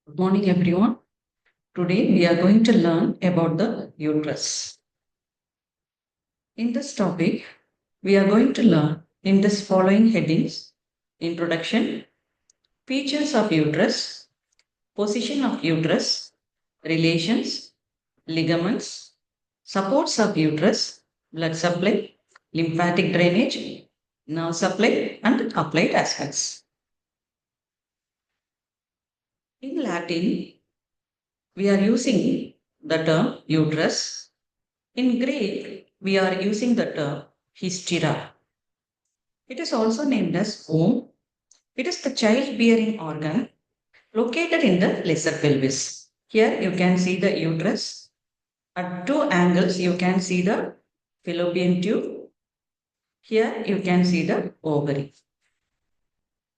Good morning, everyone. Today we are going to learn about the uterus. In this topic, we are going to learn in this following headings: introduction, features of uterus, position of uterus, relations, ligaments, supports of uterus, blood supply, lymphatic drainage, nerve supply, and applied aspects. In Latin, we are using the term uterus. In Greek, we are using the term hystera. It is also named as womb. It is the child-bearing organ located in the lesser pelvis. Here you can see the uterus. At two angles, you can see the fallopian tube. Here you can see the ovary.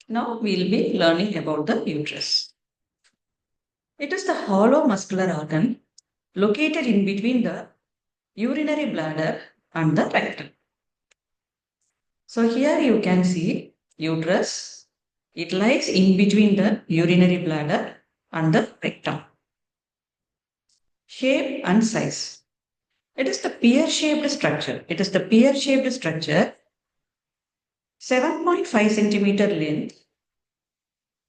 Now we'll be learning about the uterus. It is the hollow muscular organ located in between the urinary bladder and the rectum. So here you can see uterus. It lies in between the urinary bladder and the rectum. Shape and size. It is the pear-shaped structure. 7.5 centimeter length,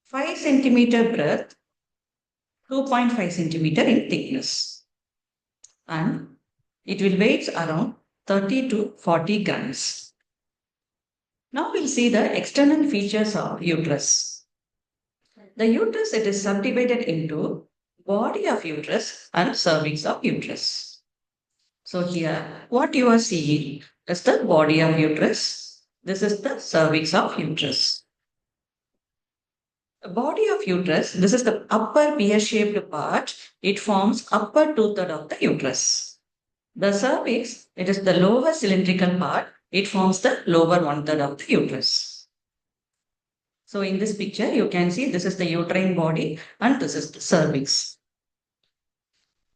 5 centimeter breadth, 2.5 centimeter in thickness. And it will weigh around 30 to 40 grams. Now we'll see the external features of uterus. The uterus, it is subdivided into body of uterus and cervix of uterus. So here what you are seeing is the body of uterus. This is the cervix of uterus. The body of uterus, this is the upper pear-shaped part. It forms upper two-third of the uterus. The cervix, it is the lower cylindrical part. It forms the lower one-third of the uterus. So in this picture, you can see this is the uterine body and this is the cervix.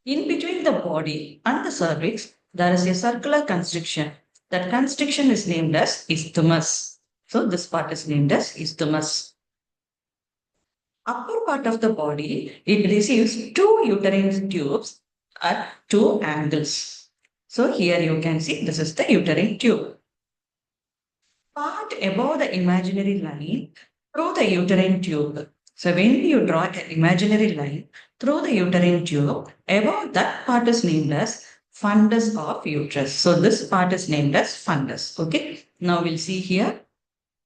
In between the body and the cervix, there is a circular constriction. That constriction is named as isthmus. So this part is named as isthmus. Upper part of the body, it receives two uterine tubes at two angles. So here you can see this is the uterine tube. Part above the imaginary line through the uterine tube. So when you draw an imaginary line through the uterine tube, above that part is named as fundus of uterus. So this part is named as fundus. Okay. Now we'll see here.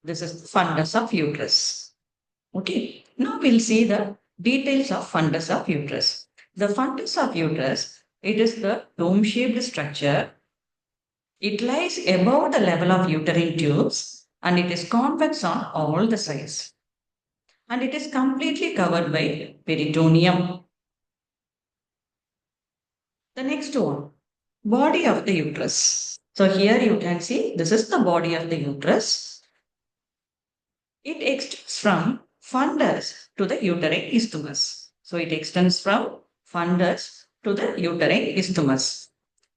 This is fundus of uterus. Okay. Now we'll see the details of fundus of uterus. The fundus of uterus, it is the dome-shaped structure. It lies above the level of uterine tubes and it is convex on all the sides. And it is completely covered by peritoneum. The next one, body of the uterus. So here you can see this is the body of the uterus. It extends from fundus to the uterine isthmus. So it extends from fundus to the uterine isthmus.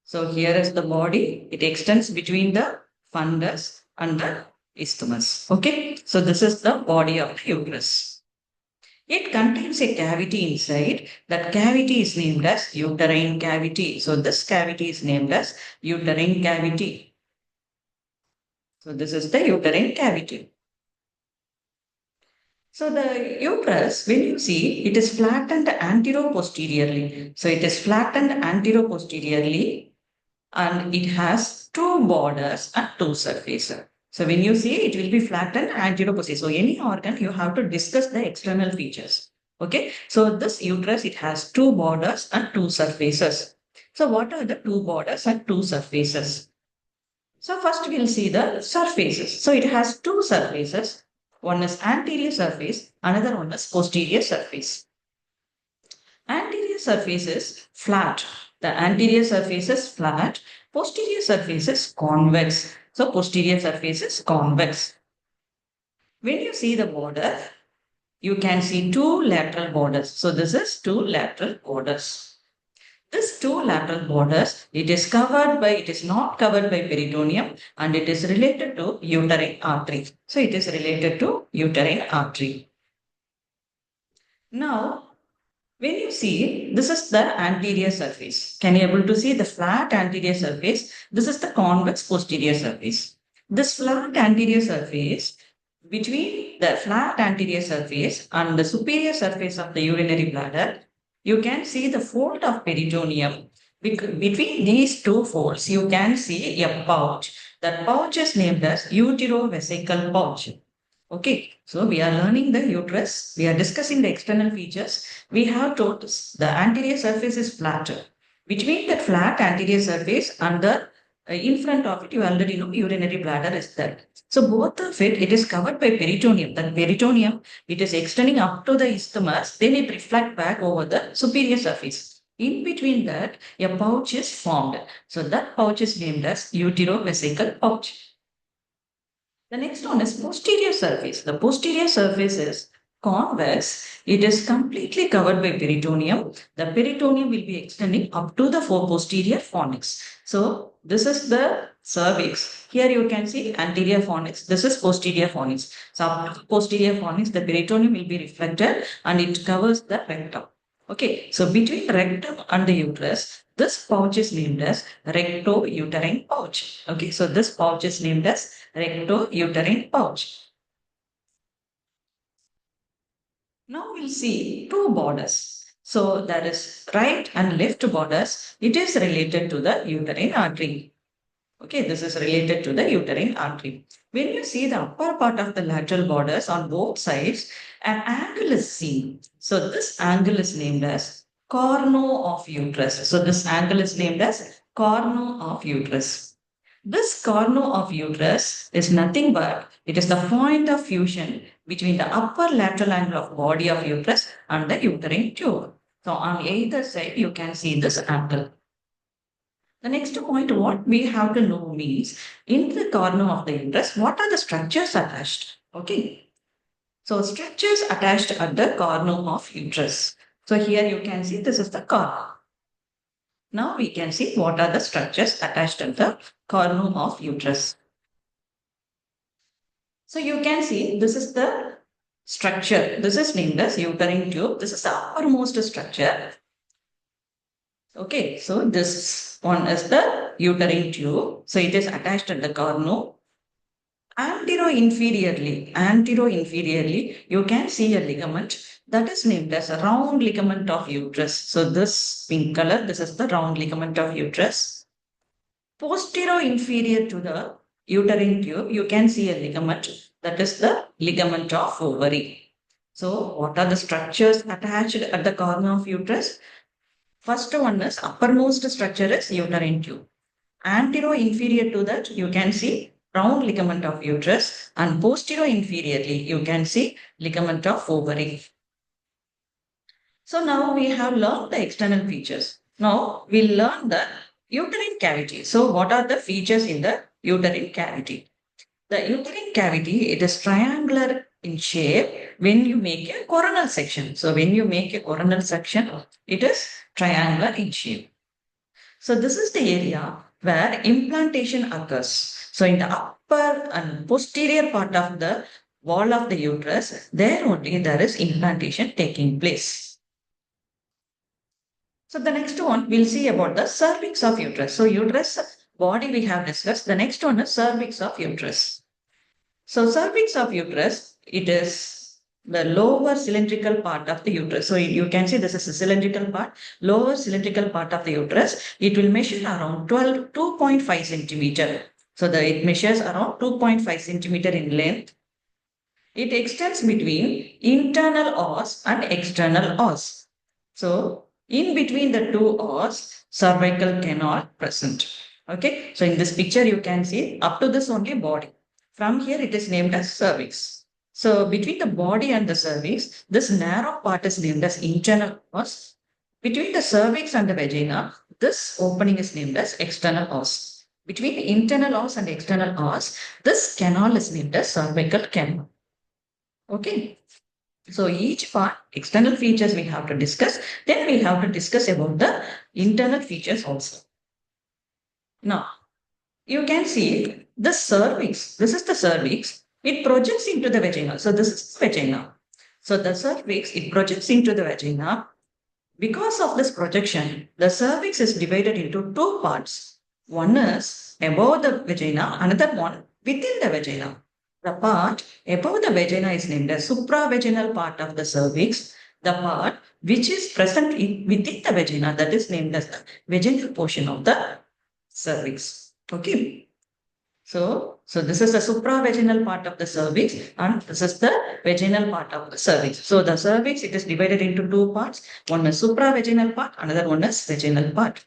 So here is the body. It extends between the fundus and the isthmus. Okay. So this is the body of the uterus. It contains a cavity inside. That cavity is named as uterine cavity. So this cavity is named as uterine cavity. So this is the uterine cavity. So the uterus, when you see, it is flattened anteroposteriorly. So it is flattened anteroposteriorly and it has two borders and two surfaces. So when you see it will be flattened anteroposterior. So any organ you have to discuss the external features. Okay. So this uterus it has two borders and two surfaces. So what are the two borders and two surfaces? So first we'll see the surfaces. So it has two surfaces. One is anterior surface, another one is posterior surface. Anterior surface is flat. The anterior surface is flat. Posterior surface is convex. So posterior surface is convex. When you see the border, you can see two lateral borders. So this is two lateral borders. This two lateral borders, it is not covered by peritoneum and it is related to uterine artery. So it is related to uterine artery. Now, When you see, this is the anterior surface. Can you able to see the flat anterior surface? This is the convex posterior surface. This flat anterior surface, between the flat anterior surface and the superior surface of the urinary bladder, you can see the fold of peritoneum. Between these two folds, you can see a pouch. That pouch is named as uterovesical pouch. Okay, so we are learning the uterus. We are discussing the external features. We have told the anterior surface is flatter. Between that flat anterior surface and the in front of it, you already know urinary bladder is there. So both of it, it is covered by peritoneum. That peritoneum, it is extending up to the isthmus, then it reflects back over the superior surface. In between that, a pouch is formed. So that pouch is named as uterovesical pouch. The next one is posterior surface. The posterior surface is convex. It is completely covered by peritoneum. The peritoneum will be extending up to the four posterior fornix. So this is the cervix. Here you can see anterior fornix. This is posterior fornix. So up to the posterior fornix, the peritoneum will be reflected and it covers the rectum. Okay, so between rectum and the uterus, this pouch is named as recto-uterine pouch. Okay, so this pouch is named as recto-uterine pouch. Now we'll see two borders. So that is right and left borders. It is related to the uterine artery. Okay, this is related to the uterine artery. When you see the upper part of the lateral borders on both sides, an angle is seen. So this angle is named as cornu of uterus. So this angle is named as cornu of uterus. This cornu of uterus is nothing but it is the point of fusion between the upper lateral angle of body of uterus and the uterine tube. So on either side you can see this angle. The next point, what we have to know means in the cornu of the uterus, what are the structures attached? Okay. So structures attached at the cornu of uterus. So here you can see this is the cornu. Now we can see what are the structures attached at the cornu of uterus. So you can see this is the structure. This is named as uterine tube. This is the uppermost structure. Okay, so this one is the uterine tube. So it is attached at the cornu. Antero-inferiorly, you can see a ligament that is named as a round ligament of uterus. So this pink color, this is the round ligament of uterus. Posterior-inferior to the uterine tube, you can see a ligament that is the ligament of ovary. So what are the structures attached at the corner of uterus? First one is uppermost structure is uterine tube. Antero-inferior to that, you can see round ligament of uterus, and posterior-inferiorly, you can see ligament of ovary. So now we have learned the external features. Now we'll learn the uterine cavity. So what are the features in the uterine cavity? The uterine cavity, it is triangular in shape when you make a coronal section. So when you make a coronal section, it is triangular in shape. So this is the area where implantation occurs. So in the upper and posterior part of the wall of the uterus, there only there is implantation taking place. So the next one we'll see about the cervix of uterus. So uterus body we have discussed. The next one is cervix of uterus. So cervix of uterus, it is the lower cylindrical part of the uterus. So you can see this is the cylindrical part, lower cylindrical part of the uterus. It will measure around 2.5 centimeter. So it measures around 2.5 centimeter in length. It extends between internal os and external os. So in between the two os, cervical canal present. Okay. So in this picture, you can see up to this only body. From here, it is named as cervix. So between the body and the cervix, this narrow part is named as internal os. Between the cervix and the vagina, this opening is named as external os. Between the internal os and external os, this canal is named as cervical canal. Okay. So each part, external features we have to discuss. Then we have to discuss about the internal features also. Now, you can see the cervix. This is the cervix. It projects into the vagina. So this is the vagina. So the cervix, it projects into the vagina. Because of this projection, the cervix is divided into two parts. One is above the vagina, another one within the vagina. The part above the vagina is named as supravaginal part of the cervix. The part which is present within the vagina, that is named as the vaginal portion of the cervix. Okay. So this is the supravaginal part of the cervix and this is the vaginal part of the cervix. So the cervix, it is divided into two parts. One is supravaginal part, another one is vaginal part.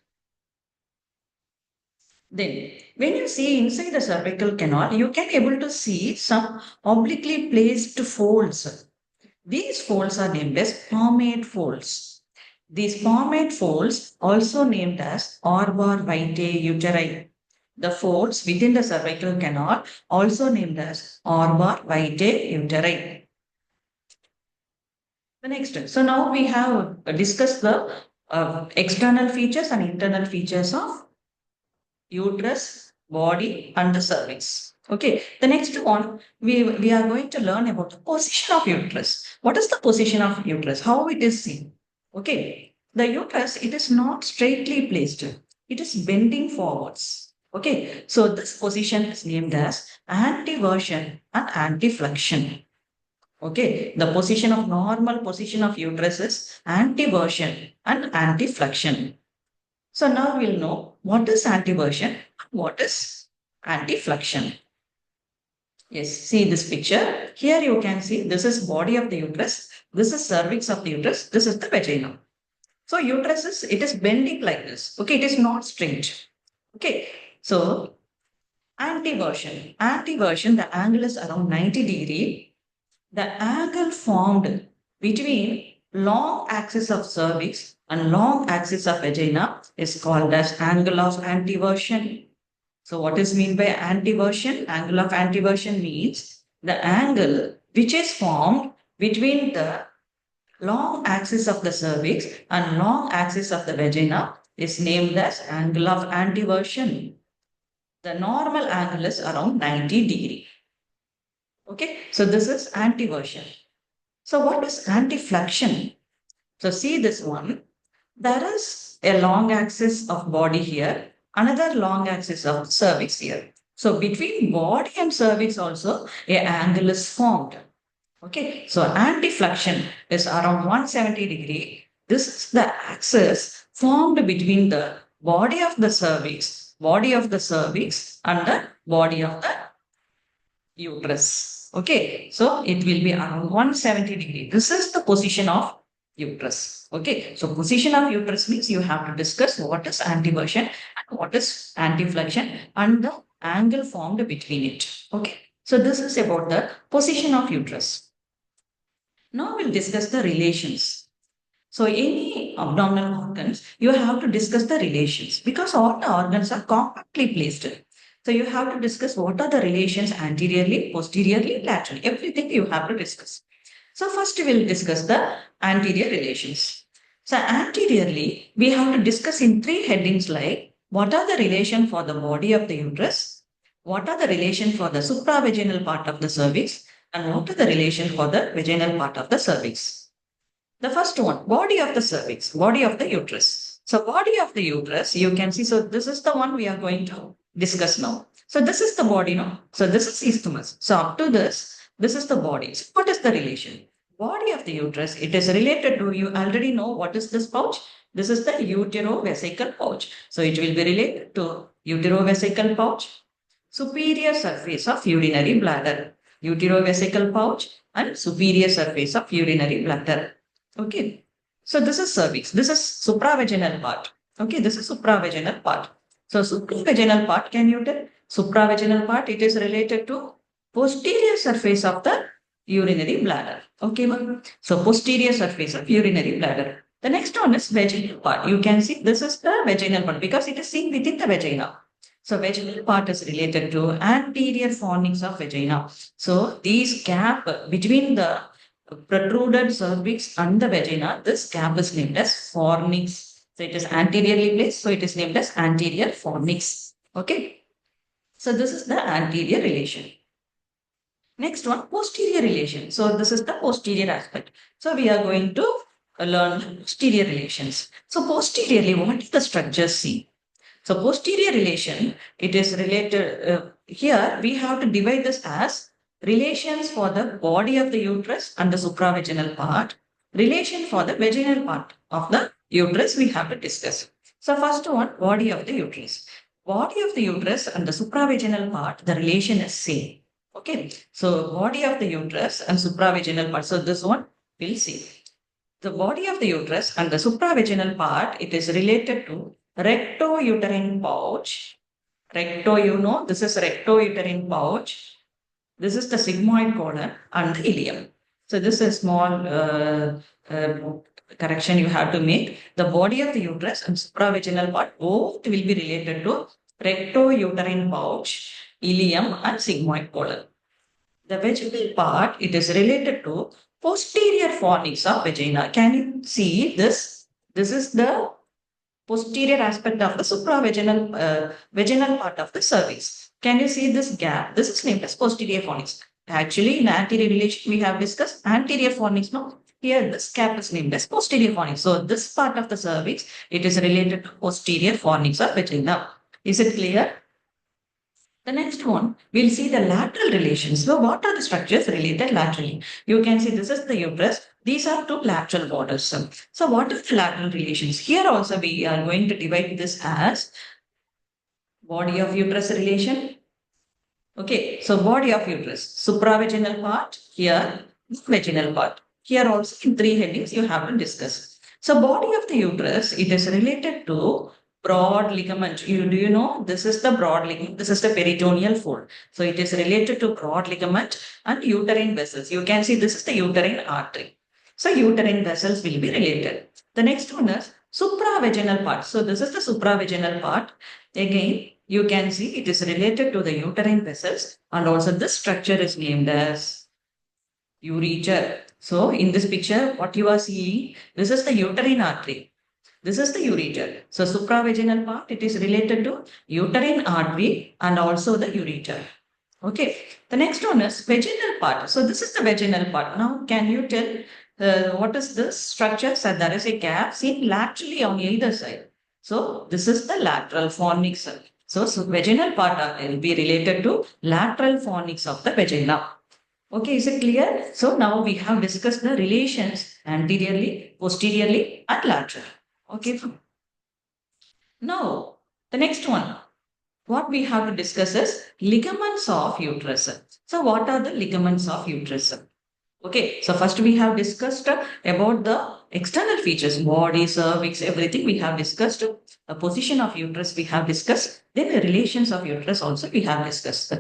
Then when you see inside the cervical canal, you can able to see some obliquely placed folds. These folds are named as pomade folds. These pomade folds, also named as arbor vitae uteri. The folds within the cervical canal, also named as arbor vitae uteri. The next, so now we have discussed the external features and internal features of uterus, body, and the cervix. Okay, the next one, we are going to learn about the position of uterus. What is the position of uterus? How it is seen? Okay, the uterus, it is not straightly placed. It is bending forwards. Okay, so this position is named as anteversion and anteflexion. Okay, the position of normal position of uterus is anteversion and anteflexion. So now we'll know what is anteversion and what is anteflexion. Yes, see this picture. Here you can see this is body of the uterus. This is cervix of the uterus. This is the vagina. So uterus is, it is bending like this. Okay, it is not straight. Okay, so anteversion. Anteversion, the angle is around 90 degree. The angle formed between long axis of cervix and long axis of vagina is called as angle of anteversion. So what is mean by anteversion? Angle of anteversion means the angle which is formed between the long axis of the cervix and long axis of the vagina is named as angle of anteversion. The normal angle is around 90 degree. Okay, so this is anteversion. So what is anteflexion? So see this one. There is a long axis of body here, another long axis of cervix here. So between body and cervix also a angle is formed. Okay, so anteflexion is around 170 degree. This is the axis formed between the body of the cervix and the body of the uterus. Okay, so it will be around 170 degree. This is the position of uterus. Okay, so position of uterus means you have to discuss what is anteversion and what is anteflexion and the angle formed between it. Okay, so this is about the position of uterus. Now we'll discuss the relations. So any abdominal organs, you have to discuss the relations because all the organs are compactly placed. So you have to discuss what are the relations anteriorly, posteriorly, laterally. Everything you have to discuss. So first we'll discuss the anterior relations. So anteriorly, we have to discuss in three headings like what are the relation for the body of the uterus, what are the relation for the supravaginal part of the cervix, and what are the relation for the vaginal part of the cervix. The first one, body of the cervix, body of the uterus. So body of the uterus, you can see, so this is the one we are going to discuss now. So this is the body, no? So this is isthmus. So up to this is the body. So what is the relation? Body of the uterus, it is related to, you already know what is this pouch? This is the uterovesical pouch. So it will be related to uterovesical pouch, superior surface of urinary bladder, uterovesical pouch and superior surface of urinary bladder. Okay. So this is cervix. This is supravaginal part. Okay. This is supravaginal part. So supravaginal part, can you tell? Supravaginal part, it is related to posterior surface of the urinary bladder. Okay. So posterior surface of urinary bladder. The next one is vaginal part. You can see this is the vaginal part because it is seen within the vagina. So vaginal part is related to anterior fornix of vagina. So these gap between the protruded cervix and the vagina, this gap is named as fornix. So it is anteriorly placed, so it is named as anterior fornix. Okay. So this is the anterior relation. Next one, posterior relation. So this is the posterior aspect. So we are going to learn posterior relations. So posteriorly, what is the structure seen? So posterior relation, it is related, here we have to divide this as relations for the body of the uterus and the supravaginal part, relation for the vaginal part of the uterus we have to discuss. So first one, body of the uterus. Body of the uterus and the supravaginal part, the relation is same. Okay, so body of the uterus and supravaginal part. So this one we'll see. The body of the uterus and the supravaginal part, it is related to rectouterine pouch. This is rectouterine pouch. This is the sigmoid colon and the ileum. So this is small correction you have to make. The body of the uterus and supravaginal part both will be related to rectouterine pouch, ileum and sigmoid colon. The vaginal part, it is related to posterior fornix of vagina. Can you see this? This is the posterior aspect of the supravaginal vaginal part of the cervix. Can you see this gap? This is named as posterior fornix. Actually, in anterior relation, we have discussed anterior fornix. No, here this gap is named as posterior fornix. So this part of the cervix, it is related to posterior fornix of vagina. Is it clear? The next one, we'll see the lateral relations. So what are the structures related laterally? You can see this is the uterus. These are two lateral borders. So what are the lateral relations? Here also we are going to divide this as body of uterus relation. Okay, so body of uterus, supravaginal part, here, vaginal part. Here also in three headings you have to discuss. So body of the uterus, it is related to broad ligament. Do you know this is the broad ligament? This is the peritoneal fold. So it is related to broad ligament and uterine vessels. You can see this is the uterine artery. So uterine vessels will be related. The next one is supravaginal part. So this is the supravaginal part. Again, you can see it is related to the uterine vessels and also this structure is named as ureter. So in this picture, what you are seeing, this is the uterine artery. This is the ureter. So supravaginal part, it is related to uterine artery and also the ureter. Okay. The next one is vaginal part. So this is the vaginal part. Now, can you tell what is this structure? So there is a gap seen laterally on either side. So this is the lateral fornix. So vaginal part will be related to lateral fornix of the vagina. Okay, is it clear? So now we have discussed the relations anteriorly, posteriorly, and lateral. Okay. Now, the next one, what we have to discuss is ligaments of uterus. So, what are the ligaments of uterus? Okay, so first we have discussed about the external features, body, cervix, everything we have discussed. The position of uterus we have discussed. Then the relations of uterus also we have discussed.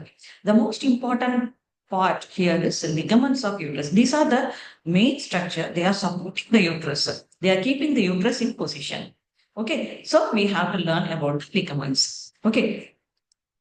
The most important part here is the ligaments of uterus. These are the main structure. They are supporting the uterus. They are keeping the uterus in position. Okay, so we have to learn about the ligaments. Okay,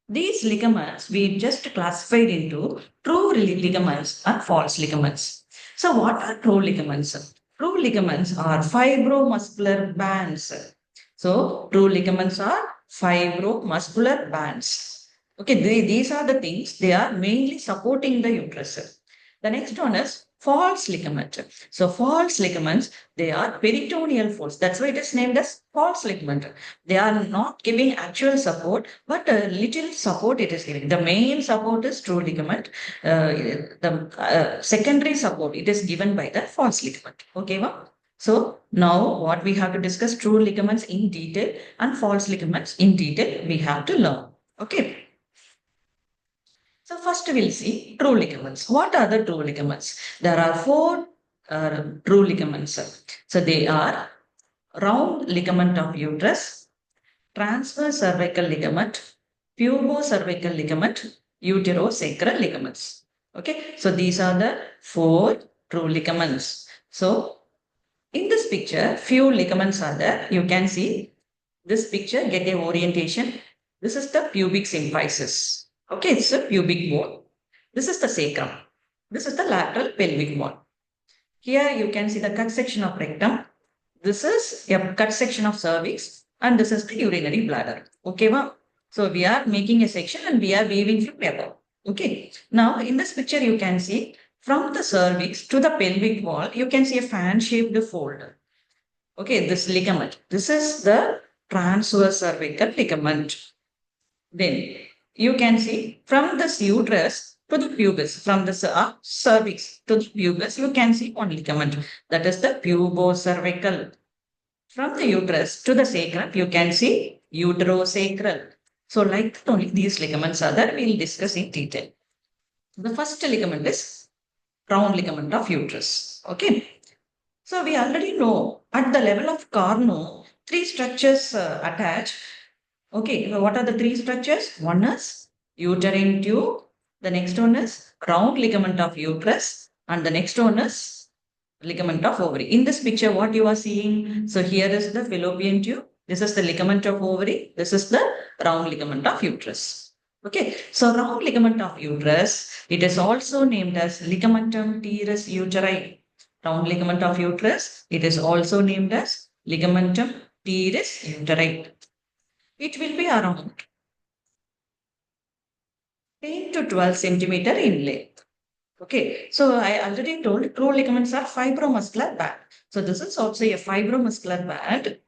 these ligaments we just classified into true ligaments and false ligaments. So, what are true ligaments? True ligaments are fibromuscular bands. So, true ligaments are fibromuscular bands. Okay, these are the things they are mainly supporting the uterus. The next one is false ligament. So, false ligaments, they are peritoneal folds. That's why it is named as false ligament. They are not giving actual support, but a little support it is giving. The main support is true ligament. The secondary support, it is given by the false ligament. Okay, well? So now what we have to discuss true ligaments in detail and false ligaments in detail we have to learn. Okay. So first we'll see true ligaments. What are the true ligaments? There are four true ligaments. So they are round ligament of uterus, transverse cervical ligament, pubocervical ligament, uterosacral ligaments. Okay, so these are the four true ligaments. So in this picture, few ligaments are there. You can see this picture, get a orientation. This is the pubic symphysis. Okay, it's a pubic bone. This is the sacrum. This is the lateral pelvic bone. Here you can see the cut section of rectum. This is a cut section of cervix and this is the urinary bladder. Okay, ma'am? So we are making a section and we are weaving from above. Okay. Now in this picture you can see from the cervix to the pelvic wall, you can see a fan-shaped fold. Okay, this ligament. This is the transverse cervical ligament. Then you can see from this uterus to the pubis, from the cervix to the pubis, you can see one ligament. That is the pubocervical. From the uterus to the sacrum, you can see uterosacral. So, like that only these ligaments are there. We'll discuss in detail. The first ligament is round ligament of uterus. Okay. So we already know at the level of Carnot, three structures attach. Okay, so what are the three structures? One is uterine tube, the next one is round ligament of uterus, and the next one is ligament of ovary. In this picture, what you are seeing? So here is the fallopian tube. This is the ligament of ovary. This is the round ligament of uterus. Okay, so round ligament of uterus, it is also named as ligamentum teres uteri. Round ligament of uterus, it is also named as ligamentum teres uteri. It will be around 10 to 12 centimeter in length. Okay, so I already told true ligaments are fibromuscular band. So this is also a fibromuscular band.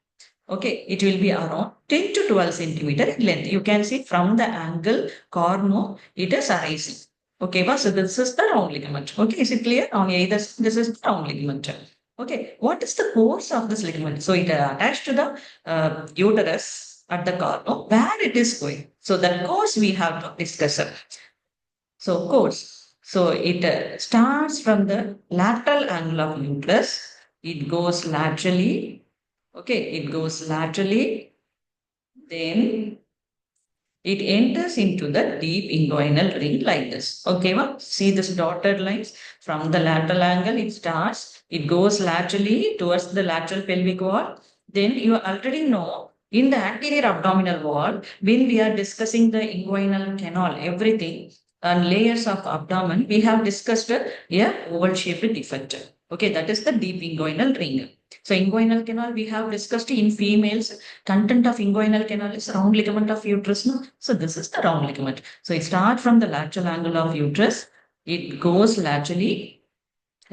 Okay, it will be around 10 to 12 centimeter in length. You can see from the angle corno, it is arising. Okay, so this is the round ligament. Okay, is it clear? On either, this is the round ligament. Okay, what is the course of this ligament? So it attached to the uterus at the corno, where it is going. So that course we have to discuss. So course. So it starts from the lateral angle of uterus. It goes laterally. Okay, it goes laterally. Then it enters into the deep inguinal ring like this. Okay, well, see this dotted lines from the lateral angle. It starts. It goes laterally towards the lateral pelvic wall. Then you already know in the anterior abdominal wall when we are discussing the inguinal canal, everything and layers of abdomen, we have discussed a oval shaped defect. Okay, that is the deep inguinal ring. So inguinal canal we have discussed in females. Content of inguinal canal is round ligament of uterus. No? So this is the round ligament. So it starts from the lateral angle of uterus. It goes laterally,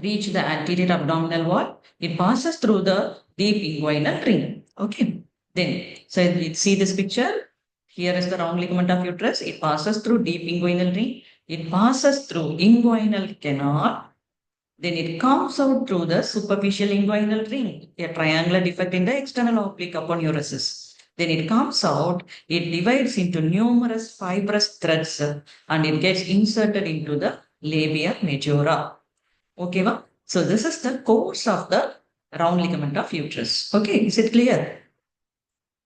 reach the anterior abdominal wall. It passes through the deep inguinal ring. Okay. Then, so you see this picture. Here is the round ligament of uterus. It passes through deep inguinal ring. It passes through inguinal canal. Then it comes out through the superficial inguinal ring, a triangular defect in the external oblique aponeurosis. Then it comes out, it divides into numerous fibrous threads and it gets inserted into the labia majora. Okay, va? So this is the course of the round ligament of uterus. Okay, is it clear?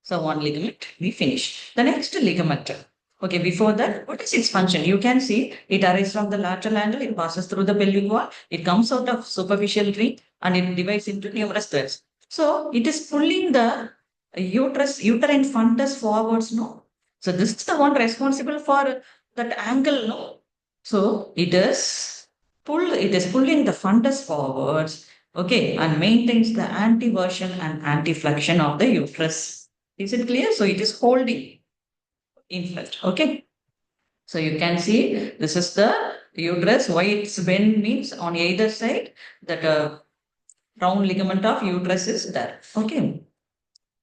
So one ligament, we finish. The next ligament. Okay, before that, what is its function? You can see it arises from the lateral angle, it passes through the pelvic wall, it comes out of superficial ring and it divides into numerous threads. So it is pulling the uterine fundus forwards, no? So this is the one responsible for that angle, no? So it is pulling the fundus forwards, okay, and maintains the anteversion and anteflexion of the uterus. Is it clear? So it is holding infant. Okay. So you can see this is the uterus. Why it's bent means on either side that round ligament of uterus is there. Okay.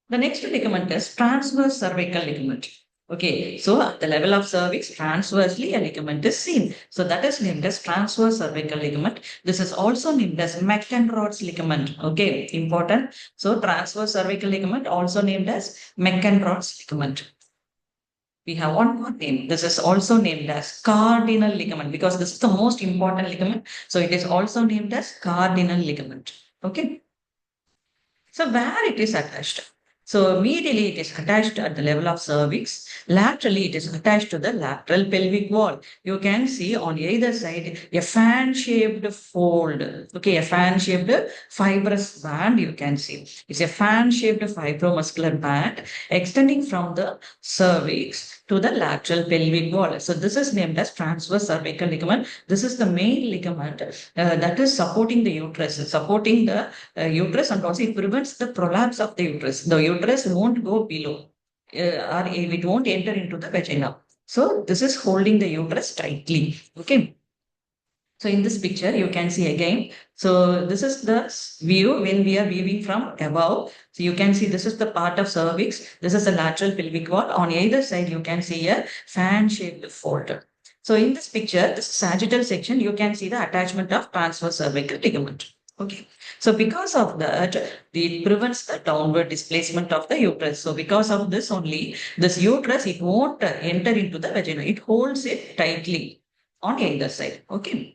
The next ligament is transverse cervical ligament. Okay, so at the level of cervix, transversely a ligament is seen. So that is named as transverse cervical ligament. This is also named as McEnroth's ligament. Okay, important. So transverse cervical ligament also named as McEnroth's ligament. We have one more name. This is also named as cardinal ligament because this is the most important ligament. So it is also named as cardinal ligament. Okay. So where it is attached? So medially it is attached at the level of cervix. Laterally it is attached to the lateral pelvic wall. You can see on either side a fan-shaped fold. Okay, a fan-shaped fibrous band you can see. It's a fan-shaped fibromuscular band extending from the cervix to the lateral pelvic wall. So this is named as transverse cervical ligament. This is the main ligament that is supporting the uterus, supporting the uterus, and also it prevents the prolapse of the uterus. The uterus won't go below or it won't enter into the vagina. So this is holding the uterus tightly. Okay. So in this picture, you can see again. So this is the view when we are viewing from above. So you can see this is the part of cervix. This is the lateral pelvic wall. On either side, you can see a fan-shaped fold. So in this picture, this sagittal section, you can see the attachment of transverse cervical ligament. Okay. So because of that, it prevents the downward displacement of the uterus. So because of this only, this uterus, it won't enter into the vagina. It holds it tightly on either side. Okay.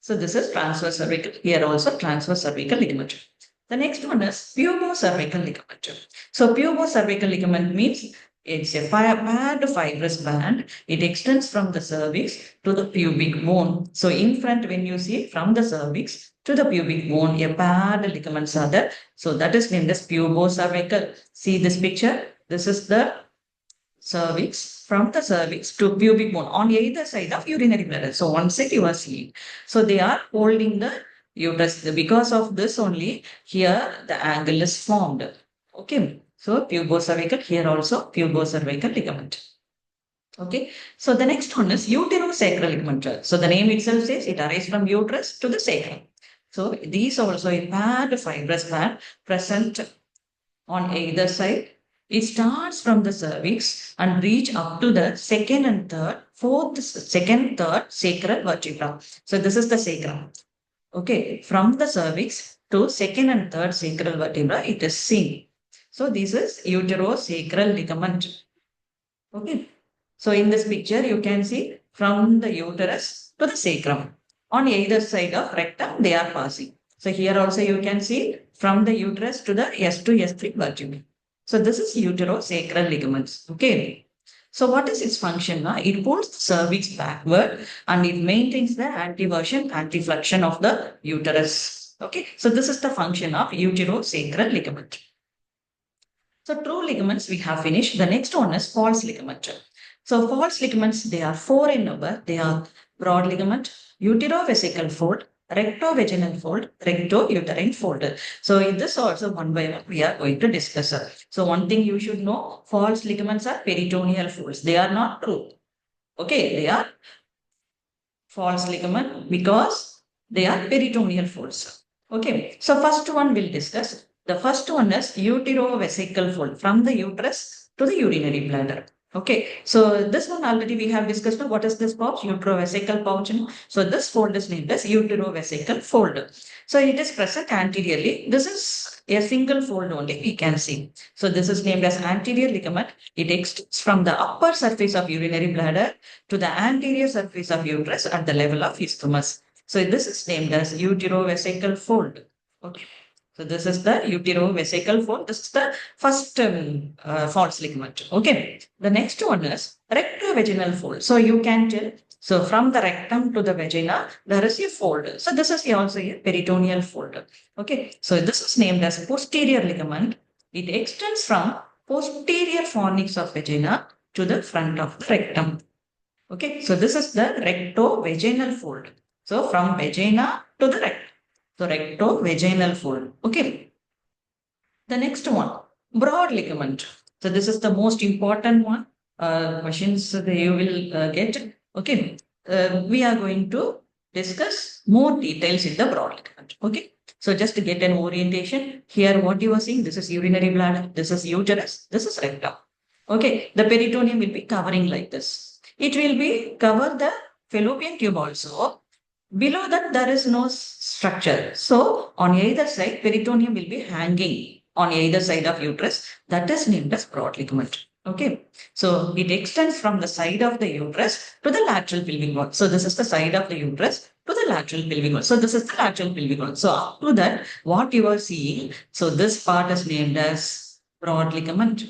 So this is transverse cervical. Here also transverse cervical ligament. The next one is pubocervical ligament. So pubocervical ligament means it's a paired fibrous band. It extends from the cervix to the pubic bone. So in front, when you see from the cervix to the pubic bone, a paired ligaments are there. So that is named as pubocervical. See this picture. This is the cervix, from the cervix to pubic bone on either side of urinary bladder. So one side you are seeing. So they are holding the uterus. Because of this only, here the angle is formed. Okay. So pubocervical, here also pubocervical ligament. Okay. So the next one is uterosacral ligament. So the name itself says it arises from uterus to the sacrum. So these also a paired fibrous band present on either side. It starts from the cervix and reach up to the second, third sacral vertebra. So this is the sacrum. Okay, from the cervix to second and third sacral vertebra, it is seen. So this is uterosacral ligament. Okay. So in this picture, you can see from the uterus to the sacrum. On either side of rectum, they are passing. So here also you can see from the uterus to the S to S3 vertebrae. So this is uterosacral ligaments. Okay. So what is its function now? It pulls the cervix backward and it maintains the anteversion, anteflexion of the uterus. Okay. So this is the function of uterosacral ligament. So true ligaments we have finished. The next one is false ligament. So false ligaments, they are four in number. They are broad ligament, uterovesical fold, rectovaginal fold, rectouterine fold. So in this also one by one we are going to discuss. So one thing you should know, false ligaments are peritoneal folds. They are not true. Okay, they are false ligament because they are peritoneal folds. Okay, so first one we'll discuss. The first one is uterovesical fold from the uterus to the urinary bladder. Okay, so this one already we have discussed. What is this pouch? Uterovesical pouch. So this fold is named as uterovesical fold. So it is present anteriorly. This is a single fold only we can see. So this is named as anterior ligament. It extends from the upper surface of urinary bladder to the anterior surface of uterus at the level of isthmus. So this is named as uterovesical fold. Okay. So this is the uterovesical fold. This is the first false ligament. Okay. The next one is rectovaginal fold. So you can tell. So from the rectum to the vagina, there is a fold. So this is also a peritoneal fold. Okay. So this is named as posterior ligament. It extends from posterior fornix of vagina to the front of the rectum. Okay, so this is the rectovaginal fold. So from vagina to the rectum. So rectovaginal fold. Okay. The next one, broad ligament. So this is the most important one. Questions that you will get. Okay. We are going to discuss more details in the broad ligament. Okay. So just to get an orientation, here what you are seeing, this is urinary bladder, this is uterus, this is rectum. Okay. The peritoneum will be covering like this. It will be cover the fallopian tube also. Below that, there is no structure. So, on either side, peritoneum will be hanging on either side of uterus. That is named as broad ligament. Okay. So, it extends from the side of the uterus to the lateral pelvic wall. So, this is the side of the uterus to the lateral pelvic wall. So, this is the lateral pelvic wall. So, up to that, what you are seeing, so this part is named as broad ligament.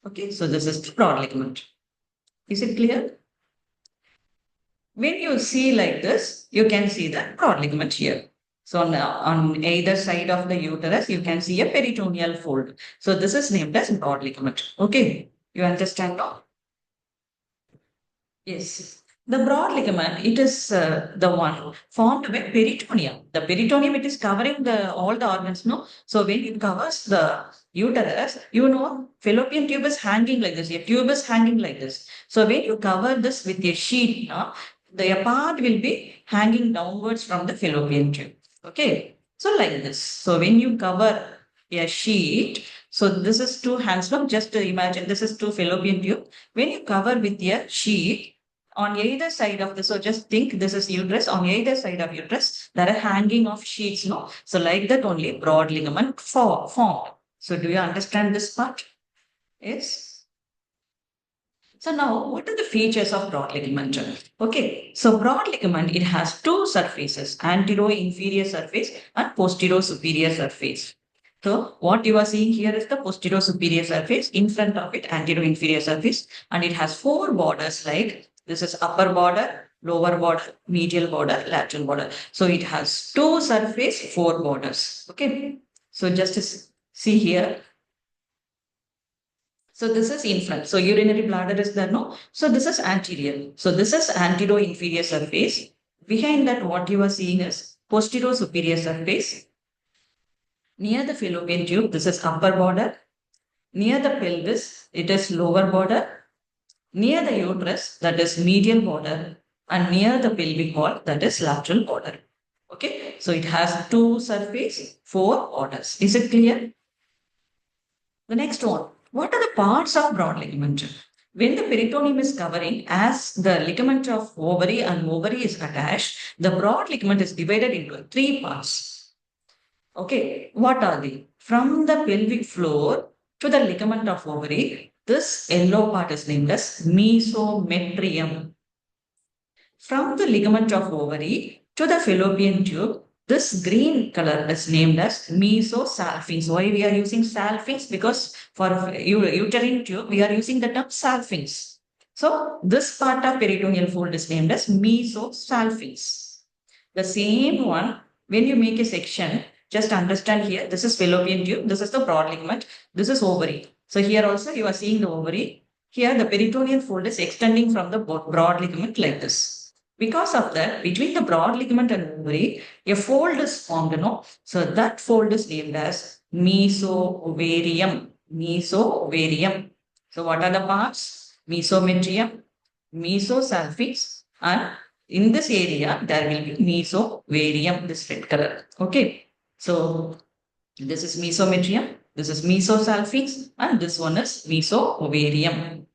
Okay. So, this is the broad ligament. Is it clear? When you see like this, you can see the broad ligament here. So on either side of the uterus, you can see a peritoneal fold. So this is named as broad ligament. Okay, you understand now? Yes. The broad ligament, it is the one formed by peritoneum. The peritoneum, it is covering all the organs, no? So when it covers the uterus, you know, fallopian tube is hanging like this. Your tube is hanging like this. So when you cover this with a sheet, no, the part will be hanging downwards from the fallopian tube. Okay. So like this. So when you cover a sheet, so this is two hands. Look, just to imagine this is two fallopian tube. When you cover with a sheet on either side of the, so just think this is uterus. On either side of uterus, there are hanging of sheets. No, so like that only broad ligament form. So do you understand this part? Yes. So now, what are the features of broad ligament? Okay, so broad ligament, it has two surfaces, anterior-inferior surface and posterior-superior surface. So what you are seeing here is the posterior-superior surface, in front of it, anterior-inferior surface, and it has four borders like this is upper border, lower border, medial border, lateral border. So it has two surface, four borders. Okay, so just to see here, so this is in front. So urinary bladder is there, no? So this is anterior. So this is anterior inferior surface. Behind that, what you are seeing is posterior superior surface. Near the fallopian tube, this is upper border. Near the pelvis, it is lower border. Near the uterus, that is medial border. And near the pelvic wall, that is lateral border. Okay, so it has two surface, four borders. Is it clear? The next one, what are the parts of broad ligament? When the peritoneum is covering, as the ligament of ovary and ovary is attached, the broad ligament is divided into three parts. Okay, what are they? From the pelvic floor to the ligament of ovary, this yellow part is named as mesometrium. From the ligament of ovary to the fallopian tube, this green color is named as mesosalpinx. Why we are using salpinx? Because for uterine tube, we are using the term salpinx. So this part of peritoneal fold is named as mesosalpinx. The same one, when you make a section, just understand here, this is fallopian tube, this is the broad ligament, this is ovary. So here also you are seeing the ovary. Here the peritoneal fold is extending from the broad ligament like this. Because of that, between the broad ligament and ovary, a fold is formed, no? So that fold is named as mesoovarium. Mesoovarium. So what are the parts? Mesometrium, mesosalpinx, and in this area, there will be mesoovarium, this red color. Okay. So this is mesometrium, this is mesosalpinx, and this one is mesoovarium.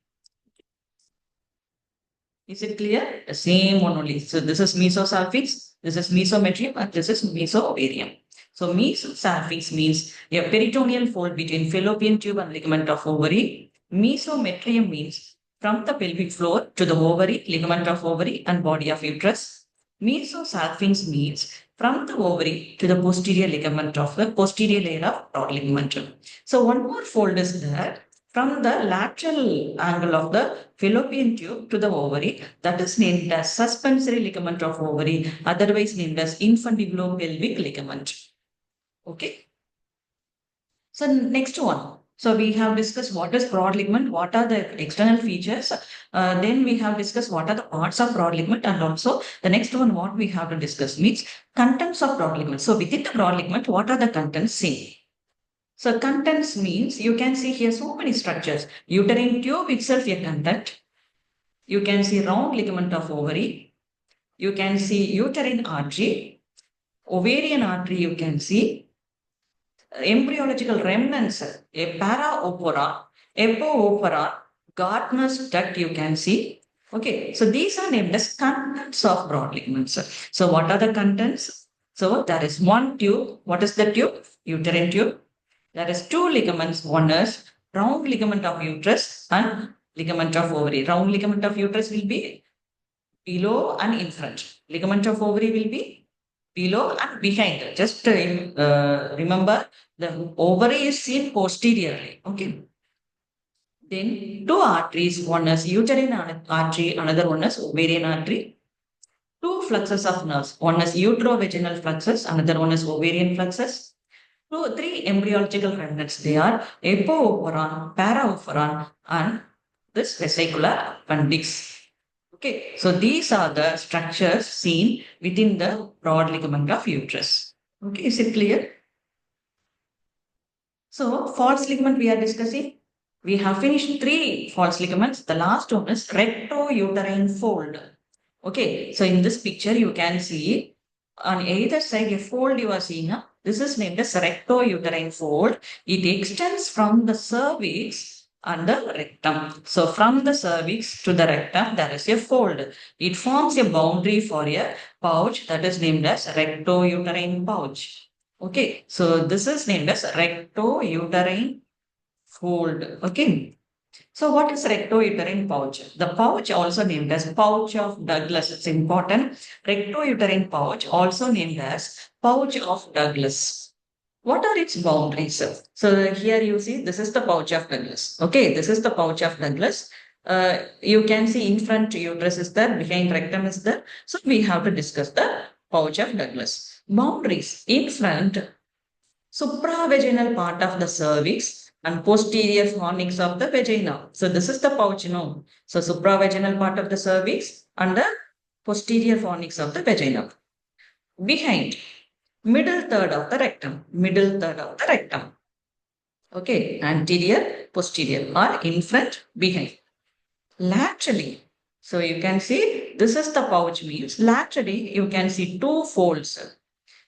Is it clear? The same one only. So this is mesosalpinx, this is mesometrium, and this is mesoovarium. So mesosalpinx means a peritoneal fold between fallopian tube and ligament of ovary. Mesometrium means from the pelvic floor to the ovary, ligament of ovary, and body of uterus. Mesosalpinx means from the ovary to the posterior ligament of the posterior layer of broad ligament. So one more fold is there from the lateral angle of the fallopian tube to the ovary, that is named as suspensory ligament of ovary, otherwise named as infundibulopelvic ligament. Okay. So next one. So we have discussed what is broad ligament, what are the external features. Then we have discussed what are the parts of broad ligament, and also the next one what we have to discuss means contents of broad ligament. So within the broad ligament, what are the contents seen? So contents means you can see here so many structures. Uterine tube itself a content. You can see round ligament of ovary. You can see uterine artery. Ovarian artery you can see. Embryological remnants, a paraopera, epoopera, Gardner's duct you can see. Okay, so these are named as contents of broad ligaments. So what are the contents? So there is one tube. What is the tube? Uterine tube. There is two ligaments. One is round ligament of uterus and ligament of ovary. Round ligament of uterus will be below and in front. Ligament of ovary will be below and behind. Just remember the ovary is seen posteriorly. Okay. Then two arteries. One is uterine artery, another one is ovarian artery. Two fluxes of nerves. One is uterovaginal fluxus, another one is ovarian fluxus. Three embryological remnants. They are epooperon, paraoperon, and this vesicular appendix. Okay, so these are the structures seen within the broad ligament of uterus. Okay, is it clear? So, false ligament we are discussing. We have finished three false ligaments. The last one is rectouterine fold. Okay, so in this picture, you can see on either side a fold you are seeing. This is named as recto-uterine fold. It extends from the cervix and the rectum. So from the cervix to the rectum, there is a fold. It forms a boundary for a pouch that is named as recto-uterine pouch. Okay, so this is named as recto-uterine fold. Okay. So what is recto-uterine pouch? The pouch also named as pouch of Douglas. It's important. Recto-uterine pouch also named as pouch of Douglas. What are its boundaries? So here you see this is the pouch of Douglas. Okay, this is the pouch of Douglas. You can see in front uterus is there, behind rectum is there. So we have to discuss the pouch of Douglas. Boundaries in front, supravaginal part of the cervix and posterior fornix of the vagina. So this is the pouch, So supravaginal part of the cervix and the posterior fornix of the vagina. Behind, middle third of the rectum, middle third of the rectum. Okay, anterior, posterior, or in front, behind. Laterally. So you can see this is the pouch means laterally you can see two folds.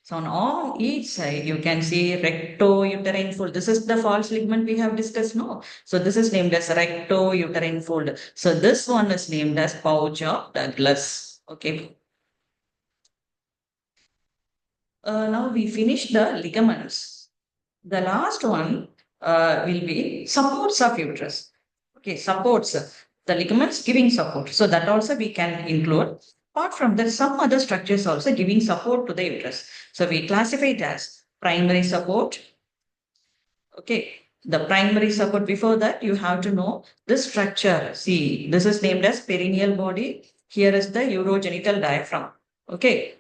So on each side, you can see recto-uterine fold. This is the false ligament we have discussed, no? So this is named as recto-uterine fold. So this one is named as pouch of Douglas. Okay. Now we finish the ligaments. The last one will be supports of uterus. Okay, supports. The ligaments giving support. So that also we can include. Apart from that, some other structures also giving support to the uterus. So we classify it as primary support. Okay, the primary support. Before that, you have to know this structure. See, this is named as perineal body. Here is the urogenital diaphragm. Okay,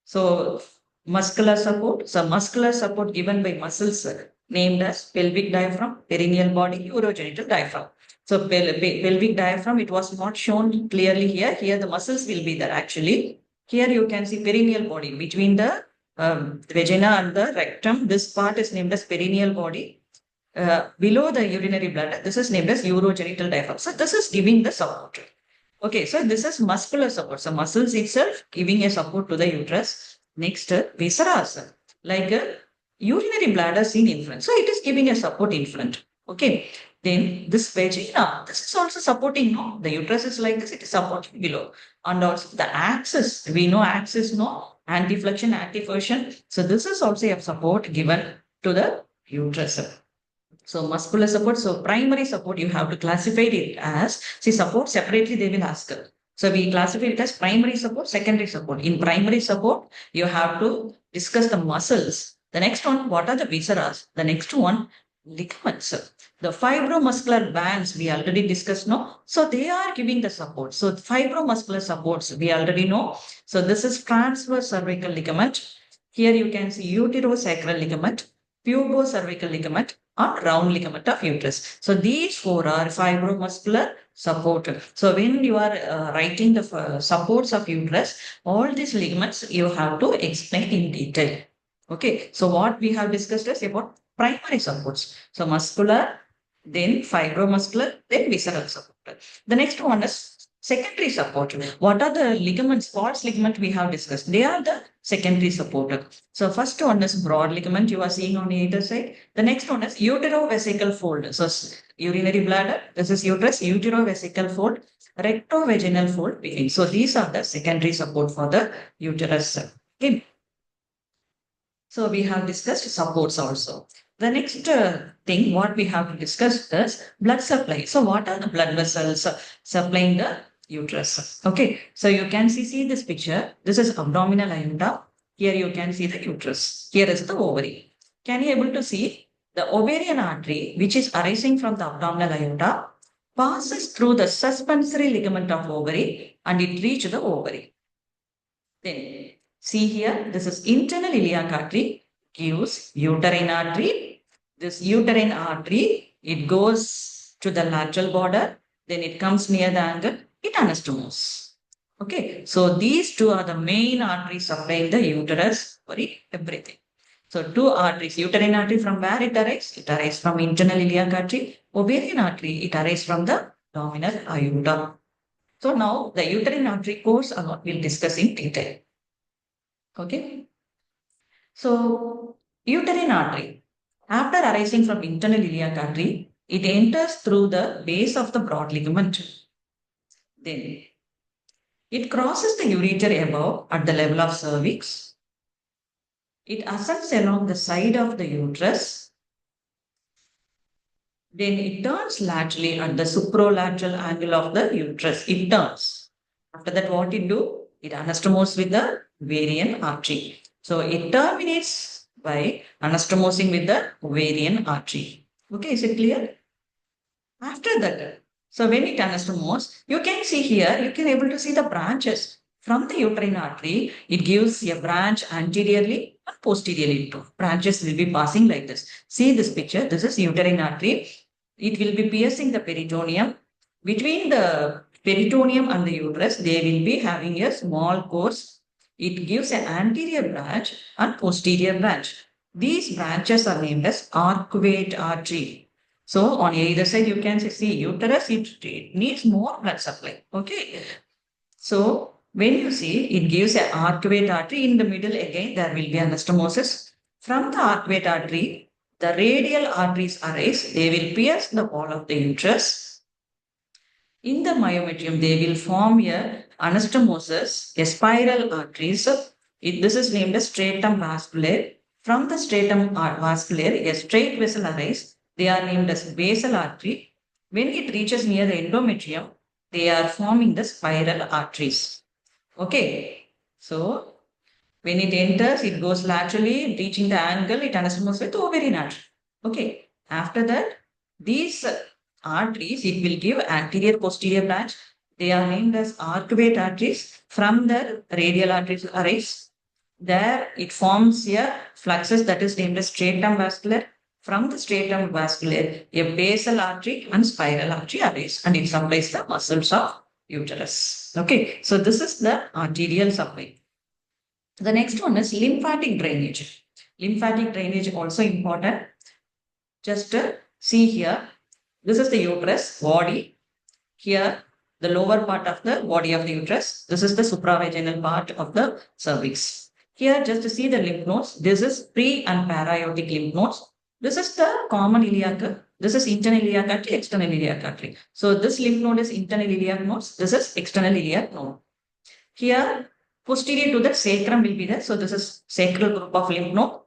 so muscular support. So muscular support given by muscles named as pelvic diaphragm, perineal body, urogenital diaphragm. So pelvic diaphragm, it was not shown clearly here. Here the muscles will be there actually. Here you can see perineal body between the vagina and the rectum. This part is named as perineal body. Below the urinary bladder, this is named as urogenital diaphragm. So this is giving the support. Okay, so this is muscular support. So muscles itself giving a support to the uterus. Next, visceras, like urinary bladder seen in front. So it is giving a support in front. Okay, then this vagina, this is also supporting, no? The uterus is like this, it is supporting below. And also the axis, we know axis, no? Anti-flexion, anti-fusion. So this is also a support given to the uterus. So muscular support. So primary support, you have to classify it as, see, support separately they will ask. So we classify it as primary support, secondary support. In primary support, you have to discuss the muscles. The next one, what are the visceras? The next one, ligaments. The fibromuscular bands we already discussed, no? So they are giving the support. So fibromuscular supports we already know. So this is transverse cervical ligament. Here you can see uterosacral ligament, pubocervical ligament, or round ligament of uterus. So these four are fibromuscular support. So when you are writing the supports of uterus, all these ligaments you have to explain in detail. Okay, so what we have discussed is about primary supports. So muscular, then fibromuscular, then visceral support. The next one is secondary support. What are the ligaments, false ligament we have discussed? They are the secondary support. So first one is broad ligament you are seeing on either side. The next one is uterovesical fold. So urinary bladder, this is uterus, uterovesical fold, rectovaginal fold behind. So these are the secondary support for the uterus. Okay. So we have discussed supports also. The next thing what we have to discuss is blood supply. So what are the blood vessels supplying the uterus? Okay, so you can see this picture. This is abdominal aorta. Here you can see the uterus. Here is the ovary. Can you able to see the ovarian artery which is arising from the abdominal aorta passes through the suspensory ligament of ovary and it reaches the ovary. Then see here, this is internal iliac artery, gives uterine artery. This uterine artery, it goes to the lateral border, then it comes near the angle, it anastomoses. Okay, so these two are the main arteries supplying the uterus for everything. So two arteries, uterine artery from where it arises? It arises from internal iliac artery. Ovarian artery, it arises from the abdominal aorta. So now the uterine artery course we'll discuss in detail. Okay. So uterine artery, after arising from internal iliac artery, it enters through the base of the broad ligament. Then it crosses the ureter above at the level of cervix. It ascends along the side of the uterus. Then it turns laterally at the supralateral angle of the uterus. It turns. After that, what it do? It anastomoses with the ovarian artery. So it terminates by anastomosing with the ovarian artery. Okay, is it clear? After that, so when it anastomoses, you can see here, you can able to see the branches. From the uterine artery, it gives a branch anteriorly and posteriorly too. Branches will be passing like this. See this picture. This is uterine artery. It will be piercing the peritoneum. Between the peritoneum and the uterus, they will be having a small course. It gives an anterior branch and posterior branch. These branches are named as arcuate artery. So on either side, you can see uterus, it needs more blood supply. Okay. So when you see, it gives an arcuate artery. In the middle, again, there will be anastomosis. From the arcuate artery, the radial arteries arise. They will pierce the wall of the uterus. In the myometrium, they will form a anastomosis, a spiral arteries. This is named as stratum vasculaire. From the stratum vasculaire, a straight vessel arises. They are named as basal artery. When it reaches near the endometrium, they are forming the spiral arteries. Okay. So when it enters, it goes laterally, reaching the angle, it anastomoses with ovarian artery. Okay. After that, these arteries, it will give anterior posterior branch. They are named as arcuate arteries. From the radial arteries arise. There it forms a fluxus that is named as stratum vascular. From the stratum vascular, a basal artery and spiral artery arise and it supplies the muscles of uterus. Okay, so this is the arterial supply. The next one is lymphatic drainage. Lymphatic drainage also important. Just see here, this is the uterus body. Here, the lower part of the body of the uterus. This is the supravaginal part of the cervix. Here, just to see the lymph nodes. This is pre and para-aortic lymph nodes. This is the common iliac. This is internal iliac artery, external iliac artery. So this lymph node is internal iliac nodes. This is external iliac node. Here, posterior to the sacrum will be there. So this is sacral group of lymph node.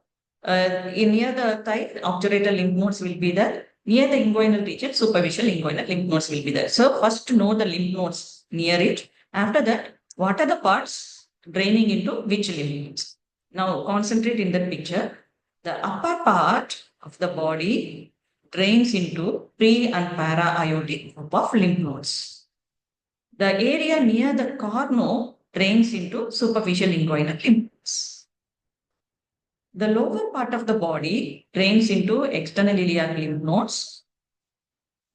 In near the thigh, obturator lymph nodes will be there. Near the inguinal region, superficial inguinal lymph nodes will be there. So first to know the lymph nodes near it. After that, what are the parts draining into which lymph nodes? Now concentrate in the picture. The upper part of the body drains into pre and para aortic group of lymph nodes. The area near the cornu drains into superficial inguinal lymph nodes. The lower part of the body drains into external iliac lymph nodes.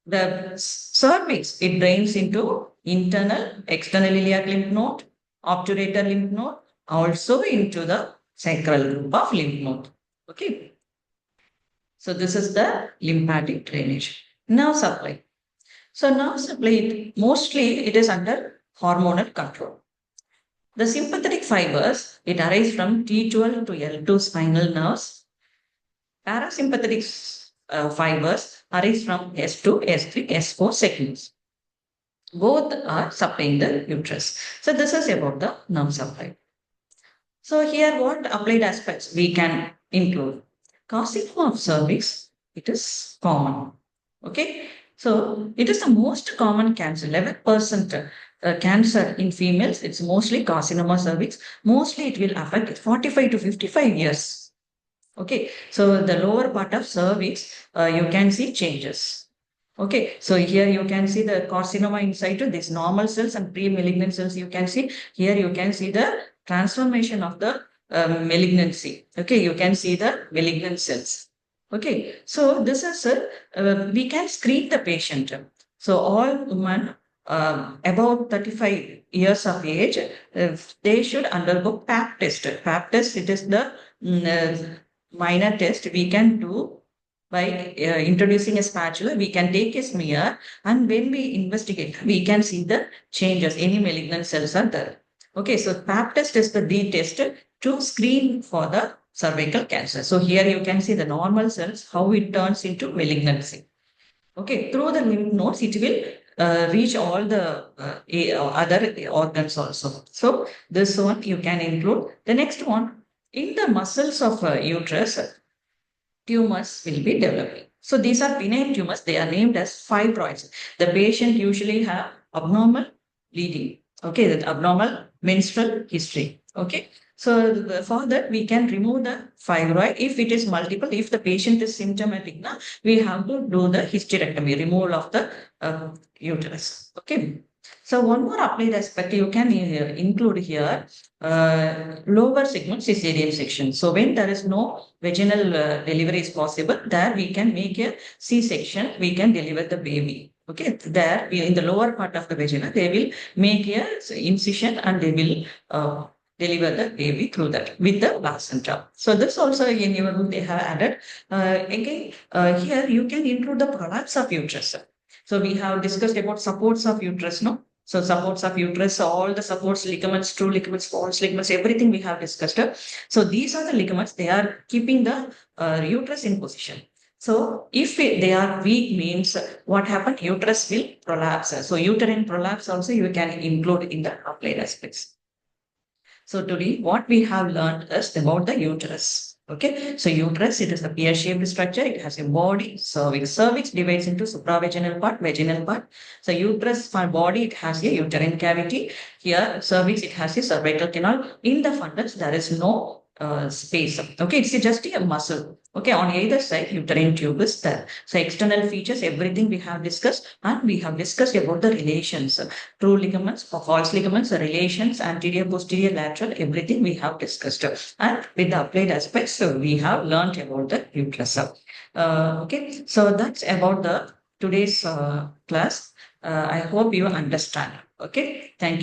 The cervix, it drains into internal, external iliac lymph node, obturator lymph node, also into the sacral group of lymph node. Okay. So this is the lymphatic drainage. Nerve supply. So nerve supply, mostly it is under hormonal control. The sympathetic fibers, it arises from T12 to L2 spinal nerves. Parasympathetic fibers arise from S2, S3, S4 segments. Both are supplying the uterus. So this is about the nerve supply. So here what applied aspects we can include. Carcinoma of cervix, it is common. Okay. So it is the most common cancer, 11% cancer in females. It's mostly carcinoma cervix. Mostly it will affect 45 to 55 years. Okay. So the lower part of cervix, you can see changes. Okay. So here you can see the carcinoma inside this normal cells and pre-malignant cells. You can see here, you can see the transformation of the malignancy. Okay. You can see the malignant cells. Okay, so this is we can screen the patient. So all women about 35 years of age, they should undergo PAP test. PAP test, it is the minor test we can do by introducing a spatula, we can take a smear, and when we investigate, we can see the changes. Any malignant cells are there. Okay, so PAP test is the test to screen for the cervical cancer. So here you can see the normal cells, how it turns into malignancy. Okay, through the lymph nodes, it will reach all the other organs also. So this one you can include. The next one, in the muscles of uterus, tumors will be developing. So these are benign tumors. They are named as fibroids. The patient usually have abnormal bleeding. Okay, that abnormal menstrual history. Okay. So for that, we can remove the fibroid. If it is multiple, if the patient is symptomatic, now we have to do the hysterectomy, removal of the uterus. Okay. So one more applied aspect you can include here, lower segment cesarean section. So when there is no vaginal delivery is possible, there we can make a C-section, we can deliver the baby. Okay, there in the lower part of the vagina, they will make a incision and they will deliver the baby through that with the placenta. So this also in your book they have added. Here you can include the prolapse of uterus. So we have discussed about supports of uterus, no? So supports of uterus, all the supports, ligaments, true ligaments, false ligaments, everything we have discussed. So these are the ligaments, they are keeping the uterus in position. So if they are weak means what happened? Uterus will prolapse. So uterine prolapse also you can include in the applied aspects. So today what we have learned is about the uterus. Okay, so uterus, it is a pear-shaped structure. It has a body, cervix. Cervix divides into supravaginal part, vaginal part. So uterus for body, it has a uterine cavity. Here, cervix, it has a cervical canal. In the fundus, there is no space. Okay, it's just a muscle. Okay, on either side, uterine tube is there. So external features, everything we have discussed, and we have discussed about the relations, true ligaments, false ligaments, relations, anterior, posterior, lateral, everything we have discussed. And with the applied aspects, so we have learned about the uterus. Okay, so that's about the today's class. I hope you understand. Okay, thank you.